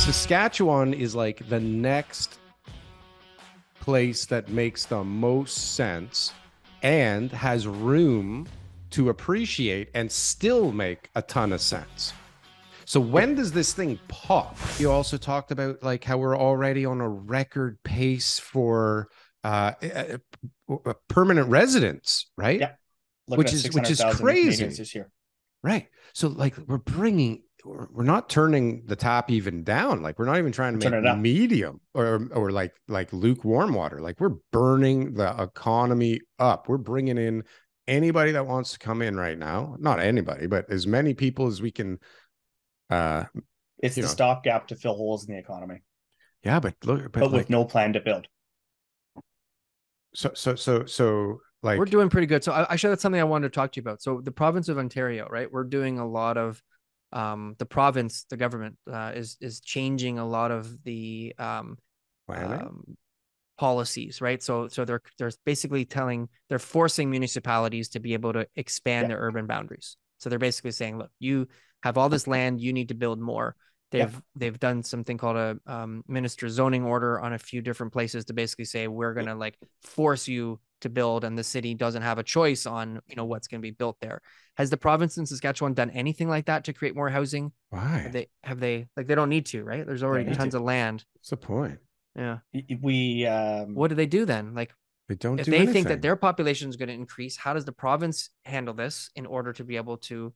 Saskatchewan is like the next place that makes the most sense and has room to appreciate and still make a ton of sense. So when does this thing pop? You also talked about like how we're already on a record pace for permanent residents, right? Yeah. Looking at Which is 600,000 new Canadians crazy, this year. right? So like we're not turning the tap even down. Like we're not even trying to Turn make it up. medium or like lukewarm water. Like we're burning the economy up. We're bringing in anybody that wants to come in right now. Not anybody, but as many people as we can. It's the stopgap to fill holes in the economy. Yeah, but look, but with no plan to build. So like we're doing pretty good. So actually, that's something I wanted to talk to you about. So the province of Ontario, right? We're doing a lot of the province, the government is changing a lot of the policies, right? So they're basically they're forcing municipalities to be able to expand their urban boundaries. So they're basically saying, look, you have all this land, you need to build more. They've done something called a minister zoning order on a few different places to basically say we're gonna like force you to build, and the city doesn't have a choice on what's going to be built there. Has the province in Saskatchewan done anything like that to create more housing? Why have they like they don't need to, right? There's already tons of land. What's the point? Yeah, What do they do then? Like they don't if do they anything. think that their population is going to increase, how does the province handle this in order to be able to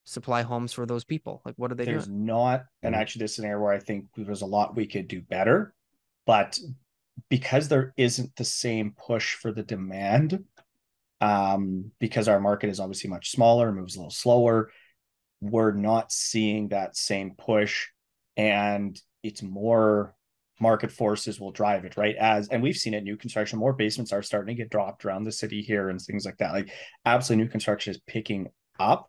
supply homes for those people? Like what do they do? There's not, and actually this is an area where I think there's a lot we could do better, but because there isn't the same push for the demand, because our market is obviously much smaller, moves a little slower, we're not seeing that same push, and it's more market forces will drive it, right? And we've seen it, new construction, more basements are starting to get dropped around the city here and things like that. Like absolutely new construction is picking up,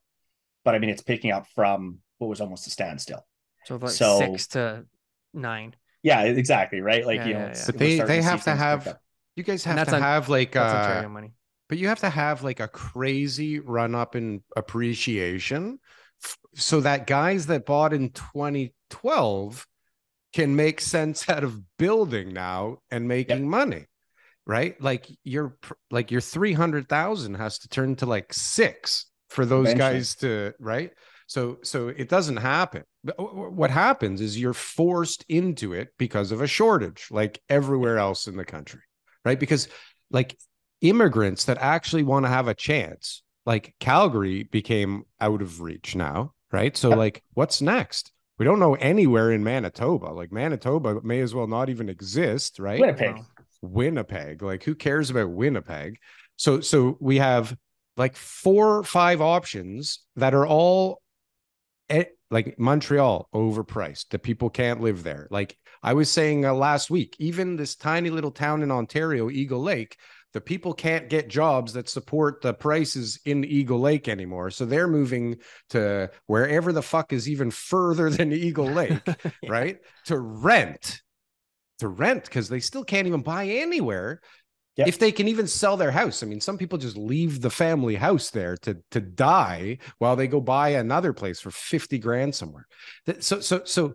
but I mean, it's picking up from what was almost a standstill. So like 6 to 9. Yeah, exactly. Right. Like, but they have to have, you guys have to have like, that's Ontario money, but you have to have like a crazy run up in appreciation so that guys that bought in 2012 can make sense out of building now and making money, right? Like your 300,000 has to turn to like 6 for those guys to, right? So it doesn't happen. What happens is you're forced into it because of a shortage, like everywhere else in the country, right? Because like immigrants that actually want to have a chance, like Calgary became out of reach now, right? So like what's next? We don't know anywhere in Manitoba. Like Manitoba may as well not even exist, right? Winnipeg. Like who cares about Winnipeg? So we have like 4 or 5 options that are all like Montreal overpriced, that people can't live there. Like I was saying last week, even this tiny little town in Ontario, Eagle Lake, the people can't get jobs that support the prices in Eagle Lake anymore. So they're moving to wherever the fuck is even further than Eagle Lake, right? To rent because they still can't even buy anywhere. If they can even sell their house. I mean, some people just leave the family house there to die while they go buy another place for 50 grand somewhere. So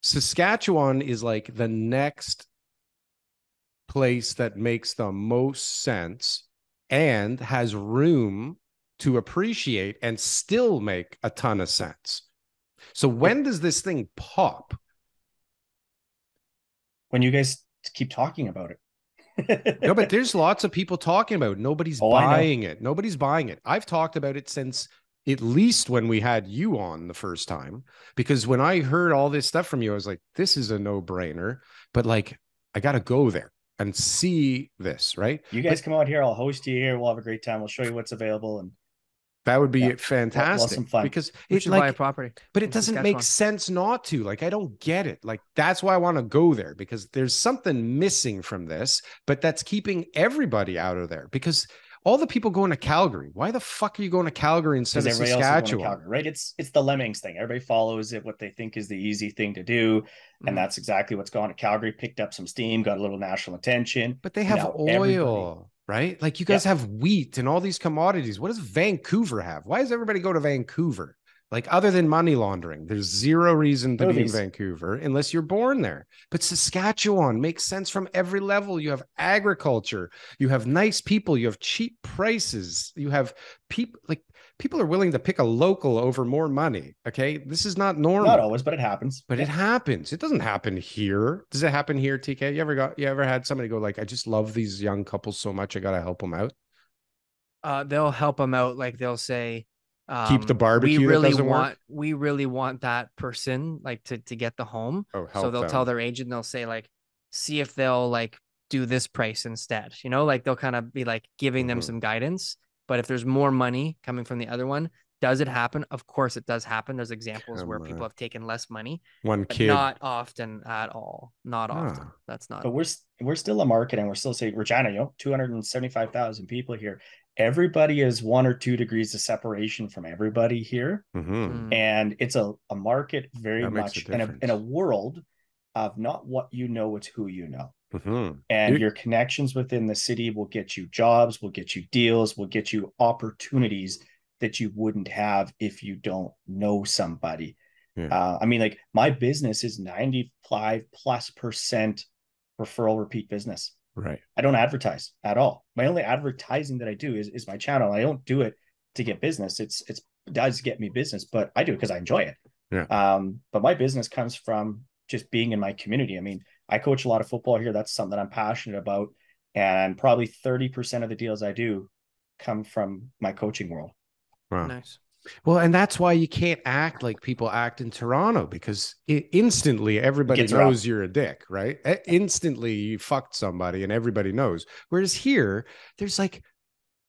Saskatchewan is like the next place that makes the most sense and has room to appreciate and still make a ton of sense. So when does this thing pop? When you guys keep talking about it. No, but there's lots of people talking about it. Nobody's buying it. Nobody's buying it. I've talked about it since at least when we had you on the first time, because when I heard all this stuff from you, I was like, this is a no-brainer, but like, I got to go there and see this, right? You guys come out here. I'll host you here. We'll have a great time. We'll show you what's available. And that would be fantastic. Some fun. Because we should buy a property, but it doesn't make sense not to. Like, I don't get it. Like, that's why I want to go there, because there's something missing from this, but that's keeping everybody out of there. Because all the people going to Calgary, why the fuck are you going to Calgary instead of Saskatchewan? Calgary, right? It's the lemmings thing. Everybody follows it, what they think is the easy thing to do. And that's exactly what's gone to Calgary, picked up some steam, got a little national attention. But they have oil. Right? Like you guys have wheat and all these commodities. What does Vancouver have? Why does everybody go to Vancouver? Like other than money laundering, there's zero reason to be in Movies. Vancouver unless you're born there. But Saskatchewan makes sense from every level. You have agriculture, you have nice people, you have cheap prices, you have people like people are willing to pick a local over more money. Okay. This is not normal. Not always, but it happens. But it happens. It doesn't happen here. Does it happen here, TK? You ever had somebody go like, I just love these young couples so much, I gotta help them out? They'll help them out. Like they'll say, keep the barbecue. We really want that person like to get the home. Oh, so they'll tell their agent, they'll say like, see if they'll like do this price instead. You know, like they'll kind of be like giving them some guidance. But if there's more money coming from the other one, does it happen? Of course it does happen. There's examples where people have taken less money. One kid. Not often at all. Not often. That's not. But we're still a market, and we're still saying, Regina, 275,000 people here. Everybody is 1 or 2 degrees of separation from everybody here. And it's a market very much in a world of not what you know, it's who you know. And your connections within the city will get you jobs, will get you deals, will get you opportunities that you wouldn't have if you don't know somebody. I mean, like my business is 95+% referral repeat business. Right. I don't advertise at all. My only advertising that I do is my channel. I don't do it to get business. It does get me business, but I do it because I enjoy it. But my business comes from just being in my community. I mean, I coach a lot of football here. That's something that I'm passionate about. And probably 30% of the deals I do come from my coaching world. Wow. Nice. Well, and that's why you can't act like people act in Toronto, because instantly everybody knows you're a dick, right? Instantly you fucked somebody and everybody knows. Whereas here, there's like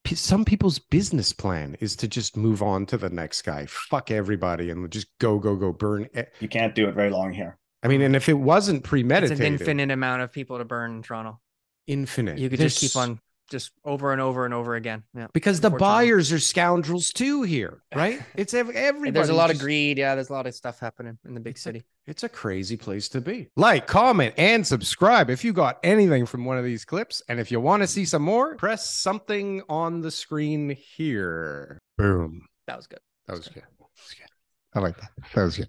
some people's business plan is to just move on to the next guy, fuck everybody, and just go burn. You can't do it very long here. I mean, and if it wasn't premeditated, it's an infinite amount of people to burn in Toronto. Infinite. You could just keep on just over and over and over again. Yeah. Because the buyers are scoundrels too here, right? It's everybody. There's a lot of greed. Yeah, there's a lot of stuff happening in the big city. It's a crazy place to be. Like, comment, and subscribe if you got anything from one of these clips. And if you want to see some more, press something on the screen here. Boom. That was good. That was good. I like that. That was good.